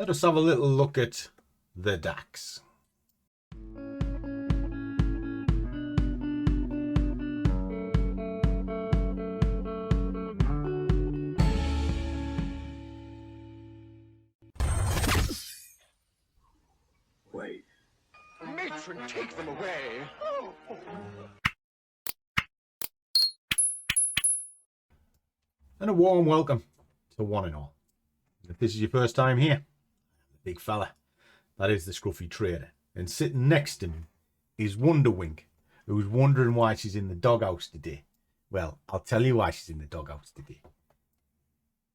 Let us have a little look at the DAX. Wait. Matron, take them away. Oh. And a warm welcome to one and all. If this is your first time here, the big fella, that is the Scruffy Trader. And sitting next to me is Wonderwink, who's wondering why she's in the doghouse today. Well, I'll tell you why she's in the doghouse today.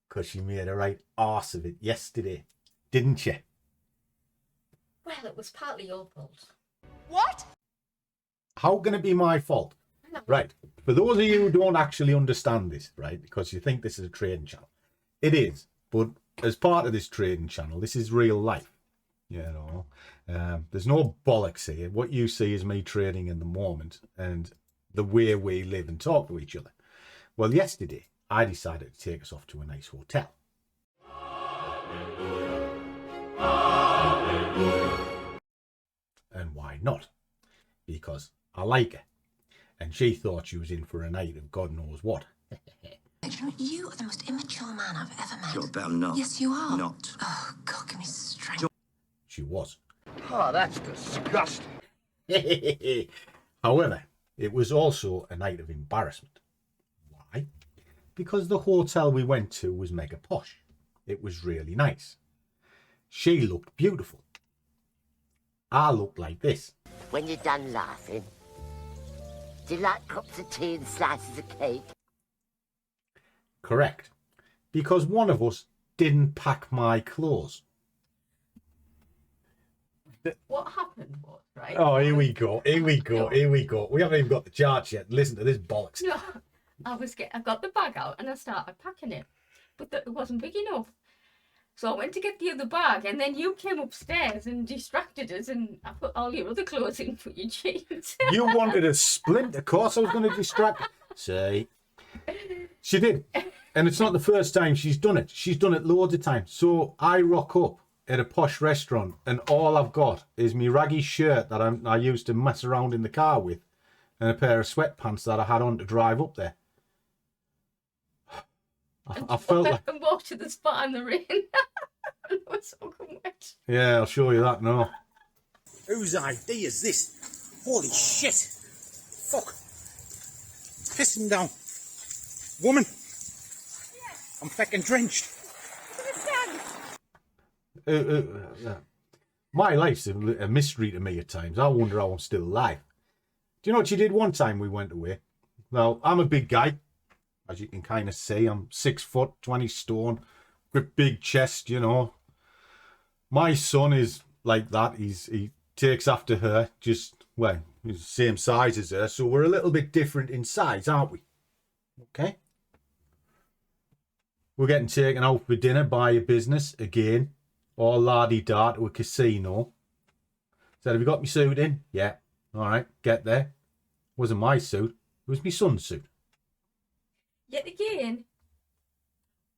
Because she made a right arse of it yesterday, didn't you? Well, it was partly your fault. What? How can it be my fault? Right, for those of you who don't actually understand this, right, because you think this is a trading channel, it is, but as part of this trading channel, this is real life, you know. There's no bollocks here. What you see is me trading in the moment and the way we live and talk to each other. Well, yesterday, I decided to take us off to a nice hotel. And why not? Because I like her. And she thought she was in for a night of God knows what. You are the most immature man I've ever met. You're better not. Yes, you are. Not. Oh, God, give me strength. She was. Oh, that's disgusting. However, it was also a night of embarrassment. Why? Because the hotel we went to was mega posh. It was really nice. She looked beautiful. I looked like this. When you're done laughing, do you like cups of tea and slices of cake? Correct. Because one of us didn't pack my clothes. What happened was, right? Oh, here we go. Here we go. Here we go. We haven't even got the charts yet. Listen to this bollocks. No, I got the bag out and I started packing it, but it wasn't big enough. So I went to get the other bag, and then you came upstairs and distracted us, and I put all your other clothes in for your jeans. You wanted a splint. Of course I was going to distract. See? She did. And it's not the first time she's done it. She's done it loads of times. So I rock up at a posh restaurant, and all I've got is my raggy shirt that I used to mess around in the car with, and a pair of sweatpants that I had on to drive up there. I felt like... and walked to the spot in the rain. It was so wet. Yeah, I'll show you that now. Whose idea is this? Holy shit! Fuck! It's pissing down. Woman! I'm fucking drenched. My life's a mystery to me at times. I wonder how I'm still alive. Do you know what she did one time we went away? Well, I'm a big guy. As you can kind of see, I'm 6 foot, 20 stone, with big chest, you know. My son is like that. He takes after her, just, well, he's the same size as her, so we're a little bit different in size, aren't we? Okay. We're getting taken out for dinner by a business, again, all la-di-da to a casino. Said, have you got my suit in? Yeah. All right, get there. Wasn't my suit, it was my son's suit. Yet again,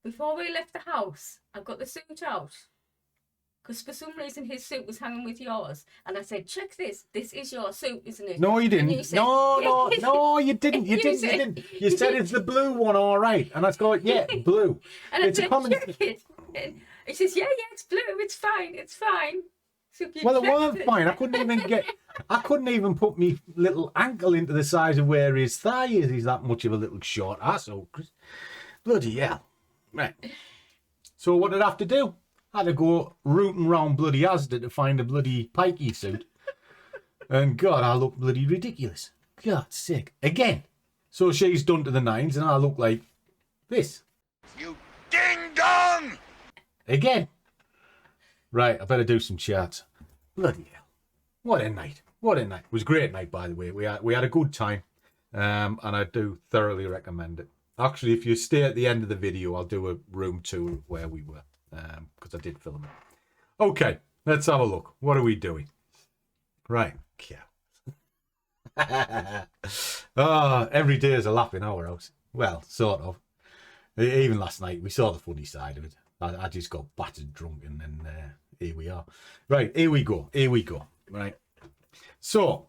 before we left the house, I got the suit out. Because for some reason his suit was hanging with yours. And I said, check this. This is your suit, isn't it? No, you didn't. You said, No, you didn't. You didn't. You said it's the blue one, all right. And I thought, yeah, blue. And it's I said, check it. And he says, yeah, it's blue. It's fine. It's fine. So well, it wasn't fine. I couldn't even put my little ankle into the size of where his thigh is. He's that much of a little short asshole. Bloody hell. Right. So what did I have to do? I had to go rooting round bloody Asda to find a bloody pikey suit. And God, I look bloody ridiculous. God's sake. Again. So she's done to the nines and I look like this. You ding-dong! Again. Right, I better do some charts. Bloody hell. What a night. What a night. It was a great night, by the way. We had a good time. And I do thoroughly recommend it. Actually, if you stay at the end of the video, I'll do a room tour of where we were. Because I did film it. Okay, let's have a look. What are we doing? Right. Yeah. Every day is a laughing hour, house. Well, sort of. Even last night, we saw the funny side of it. I just got battered drunk, and then here we are. Right, here we go. Right. So,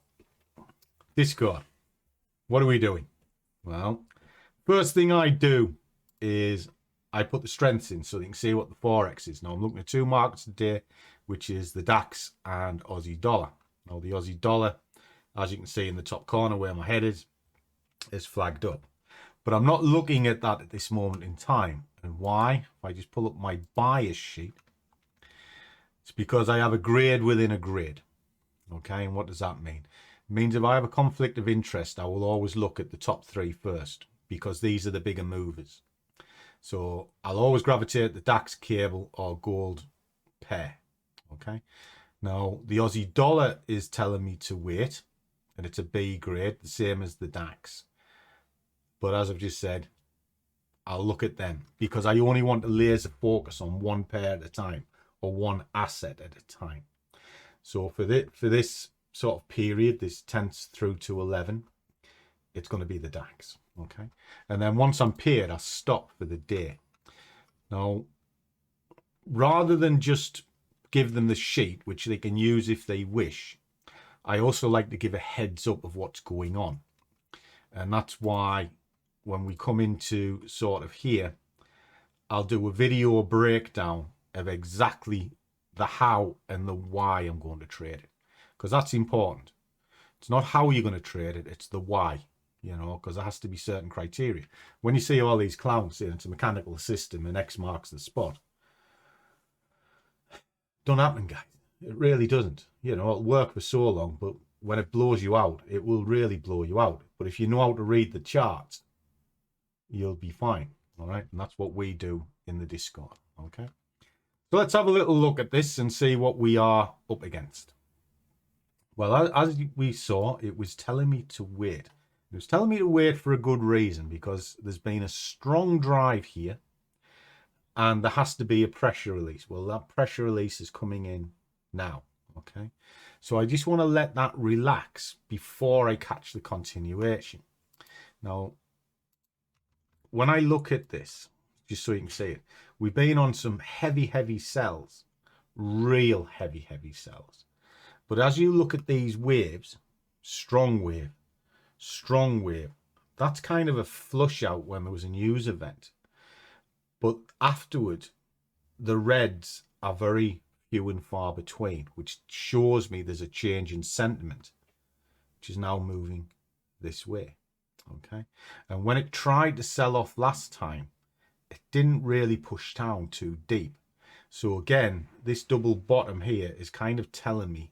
Discord. What are we doing? Well, first thing I do is I put the strengths in so you can see what the Forex is. Now, I'm looking at two markets today, which is the DAX and Aussie dollar. Now, the Aussie dollar, as you can see in the top corner where my head is flagged up. But I'm not looking at that at this moment in time. And why? If I just pull up my bias sheet, it's because I have a grade within a grid. Okay, and what does that mean? It means if I have a conflict of interest, I will always look at the top three first, because these are the bigger movers. So I'll always gravitate the DAX cable or gold pair. Okay, now the Aussie dollar is telling me to wait, and it's a B grade, the same as the DAX. But as I've just said, I'll look at them because I only want to laser focus on one pair at a time or one asset at a time. So for this sort of period, this 10th through to 11, it's going to be the DAX. Okay, and then once I'm paired, I stop for the day. Now, rather than just give them the sheet, which they can use if they wish, I also like to give a heads up of what's going on. And that's why when we come into sort of here, I'll do a video breakdown of exactly the how and the why I'm going to trade it, because that's important. It's not how you're going to trade it, it's the why, you know, because there has to be certain criteria. When you see all these clowns saying it's a mechanical system and X marks the spot, don't happen, guys. It really doesn't. You know, it'll work for so long, but when it blows you out, it will really blow you out. But if you know how to read the charts, you'll be fine. All right, and that's what we do in the Discord. Okay, so let's have a little look at this and see what we are up against. Well, as we saw, it was telling me to wait. It was telling me to wait for a good reason, because there's been a strong drive here and there has to be a pressure release. Well, that pressure release is coming in now. Okay, so I just want to let that relax before I catch the continuation. Now, when I look at this, just so you can see it, we've been on some heavy sells, real heavy sells. But as you look at these waves, strong wave, that's kind of a flush out when there was a news event. But afterward, the reds are very few and far between, which shows me there's a change in sentiment, which is now moving this way. Okay, and when it tried to sell off last time, it didn't really push down too deep. So again, this double bottom here is kind of telling me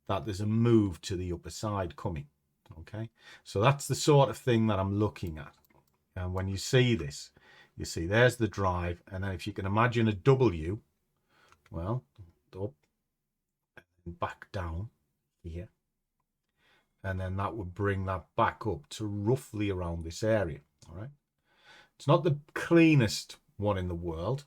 that there's a move to the upper side coming. Okay, so that's the sort of thing that I'm looking at. And when you see this, you see there's the drive, and then if you can imagine a W, well, up and back down here, and then that would bring that back up to roughly around this area. All right, it's not the cleanest one in the world,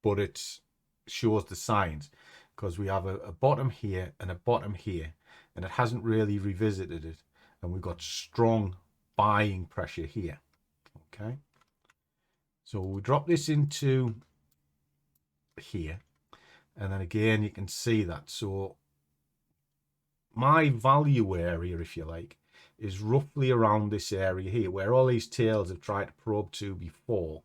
but it shows the signs, because we have a bottom here and a bottom here, and it hasn't really revisited it, and we've got strong buying pressure here. Okay, so we drop this into here, and then again you can see that. So my value area, if you like, is roughly around this area here, where all these tails have tried to probe to before,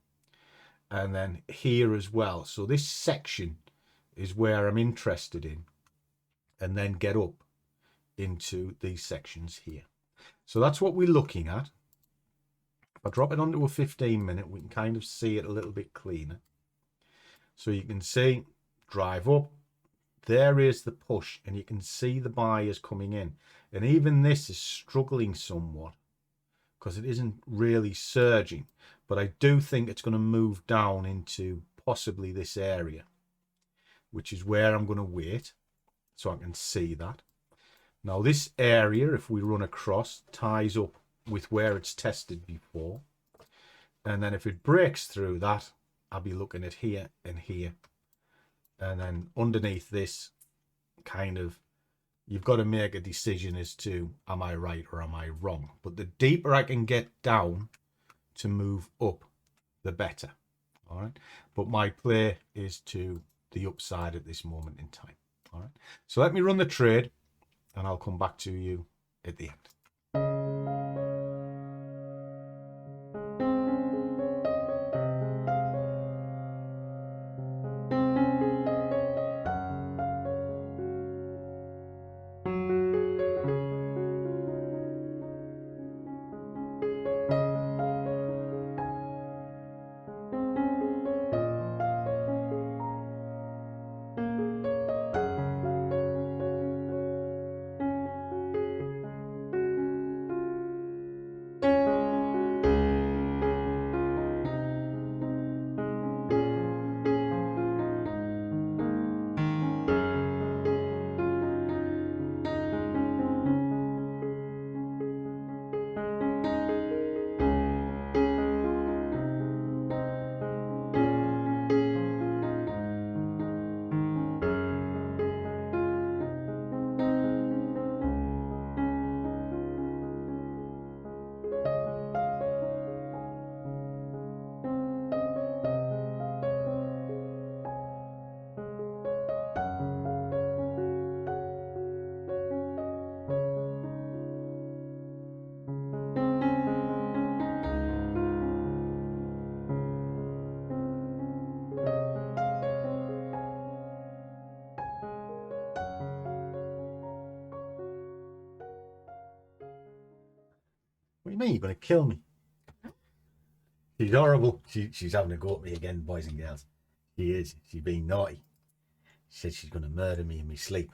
and then here as well. So this section is where I'm interested in, and then get up into these sections here. So that's what we're looking at. If I drop it onto a 15-minute, we can kind of see it a little bit cleaner. So you can see drive up, there is the push, and you can see the buyers coming in. And even this is struggling somewhat because it isn't really surging, but I do think it's going to move down into possibly this area, which is where I'm going to wait so I can see that. Now this area, if we run across, ties up with where it's tested before, and then if it breaks through that, I'll be looking at here and here, and then underneath this, kind of, you've got to make a decision as to am I right or am I wrong. But the deeper I can get down to move up, the better. all right? But my play is to the upside at this moment in time, all right? So let me run the trade, and I'll come back to you at the end. What do you mean? You're going to kill me? She's horrible. She's having a go at me again, boys and girls. She is. She's being naughty. She said she's going to murder me in my sleep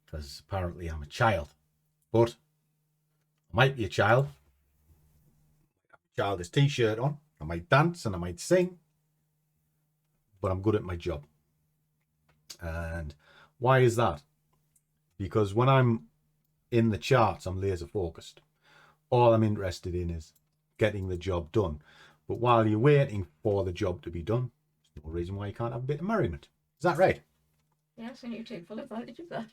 because apparently I'm a child. But I might be a child. I have a childish t-shirt on. I might dance and I might sing. But I'm good at my job. And why is that? Because when I'm in the charts, I'm laser focused. All I'm interested in is getting the job done. But while you're waiting for the job to be done, there's no reason why you can't have a bit of merriment. Is that right? Yes, and you take full advantage of that.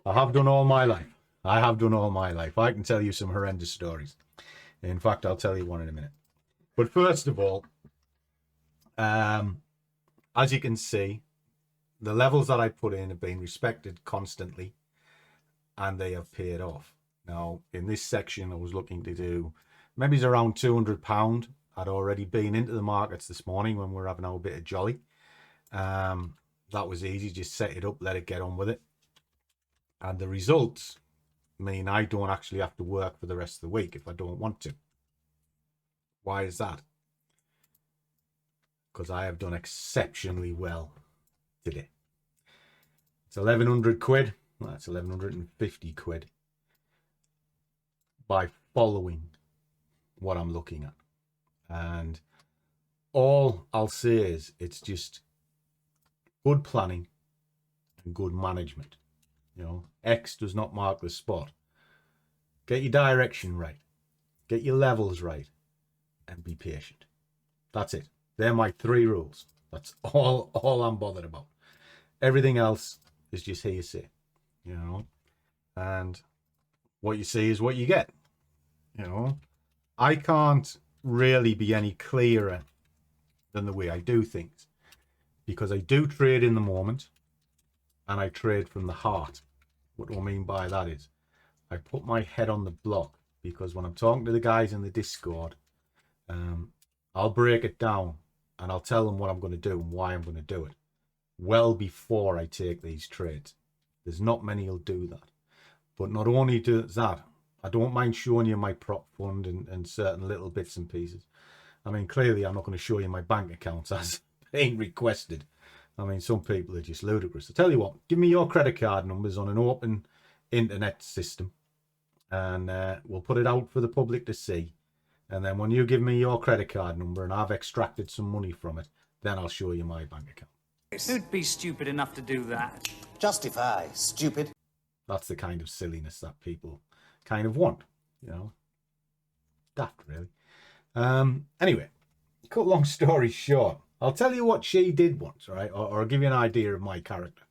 I have done all my life. I have done all my life. I can tell you some horrendous stories. In fact, I'll tell you one in a minute. But first of all, as you can see, the levels that I put in have been respected constantly, and they have paid off. Now, in this section, I was looking to do maybe it's around £200. I'd already been into the markets this morning when we were having our bit of jolly. That was easy. Just set it up, let it get on with it. And the results mean I don't actually have to work for the rest of the week if I don't want to. Why is that? Because I have done exceptionally well today. It's 1,100 quid. That's 1,150 quid by following what I'm looking at. And all I'll say is it's just good planning and good management. You know, X does not mark the spot. Get your direction right. Get your levels right. And be patient. That's it. They're my 3 rules. That's all I'm bothered about. Everything else is just hearsay. You know. And what you see is what you get. You know. I can't really be any clearer than the way I do things. Because I do trade in the moment. And I trade from the heart. What do I mean by that is I put my head on the block, because when I'm talking to the guys in the Discord, I'll break it down and I'll tell them what I'm going to do and why I'm going to do it well before I take these trades. There's not many who'll do that. But not only does that, I don't mind showing you my prop fund and certain little bits and pieces. I mean, clearly I'm not going to show you my bank accounts as being requested. I mean, some people are just ludicrous. I tell you what, give me your credit card numbers on an open internet system and we'll put it out for the public to see. And then when you give me your credit card number and I've extracted some money from it, then I'll show you my bank account. Who'd be stupid enough to do that? Justify, stupid. That's the kind of silliness that people kind of want, you know. Daft, really. Anyway, cut long story short, I'll tell you what she did once, right? Or I'll give you an idea of my character.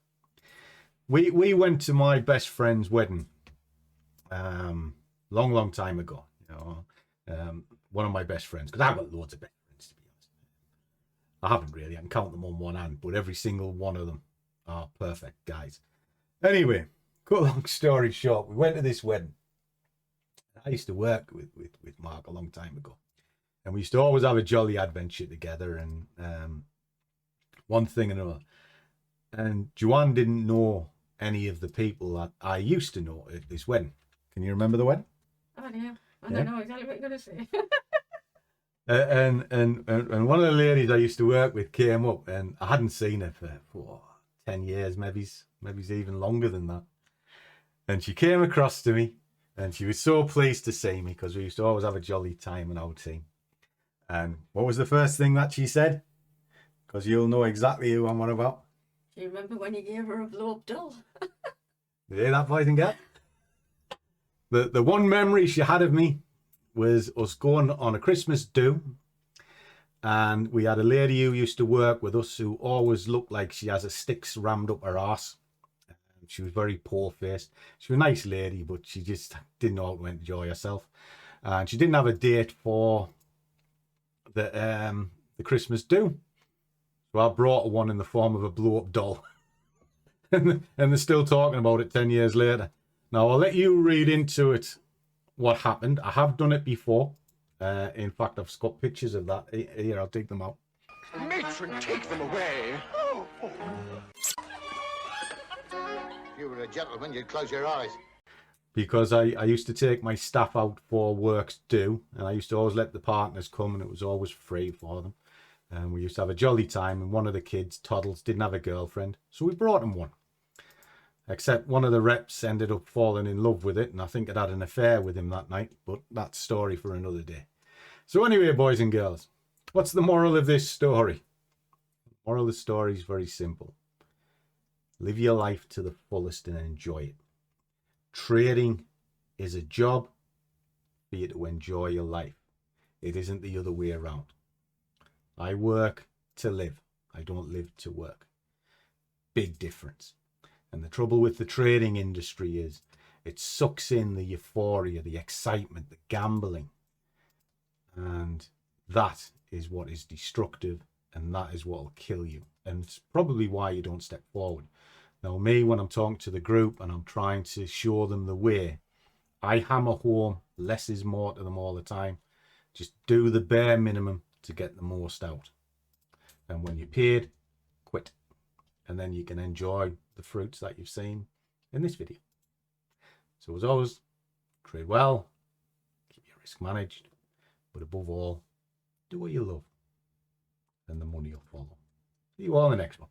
We went to my best friend's wedding long time ago, you know. One of my best friends, because I've got loads of best friends, to be I haven't really. I can count them on one hand, but every single one of them are perfect guys. Anyway, cut a long story short, we went to this wedding. I used to work with Mark a long time ago, and we used to always have a jolly adventure together, and one thing and another. And Joanne didn't know any of the people that I used to know at this wedding. Can you remember the wedding? Oh, yeah. I don't know exactly what you're going to say. And one of the ladies I used to work with came up, and I hadn't seen her for 10 years, maybe even longer than that. And she came across to me, and she was so pleased to see me because we used to always have a jolly time in our team. And what was the first thing that she said? Because you'll know exactly who I'm on about. Do you remember when you gave her a blow-up doll? You hear that, boys and girls? The one memory she had of me was us going on a Christmas do, and we had a lady who used to work with us who always looked like she has a sticks rammed up her arse. She was very poor-faced. She was a nice lady, but she just didn't know how to enjoy herself. And she didn't have a date for the Christmas do. So I brought her one in the form of a blow-up doll. And they're still talking about it 10 years later. Now, I'll let you read into it what happened. I have done it before. In fact, I've got pictures of that. Here, I'll take them out. Matron, take them away. If you were a gentleman, you'd close your eyes. Because I used to take my staff out for works do, and I used to always let the partners come, and it was always free for them. And we used to have a jolly time, and one of the kids, Toddles, didn't have a girlfriend, so we brought him one. Except one of the reps ended up falling in love with it, and I think it had an affair with him that night, but that's a story for another day. So anyway, boys and girls, what's the moral of this story? The moral of the story is very simple. Live your life to the fullest and enjoy it. Trading is a job for you to enjoy your life. It isn't the other way around. I work to live. I don't live to work. Big difference. And the trouble with the trading industry is it sucks in the euphoria, the excitement, the gambling. And that is what is destructive, and that is what will kill you. And it's probably why you don't step forward. Now, me, when I'm talking to the group and I'm trying to show them the way, I hammer home less is more to them all the time. Just do the bare minimum to get the most out. And when you're paid, quit. And then you can enjoy the fruits that you've seen in this video. So as always, trade well, keep your risk managed, but above all, do what you love, and the money will follow. See you all in the next one.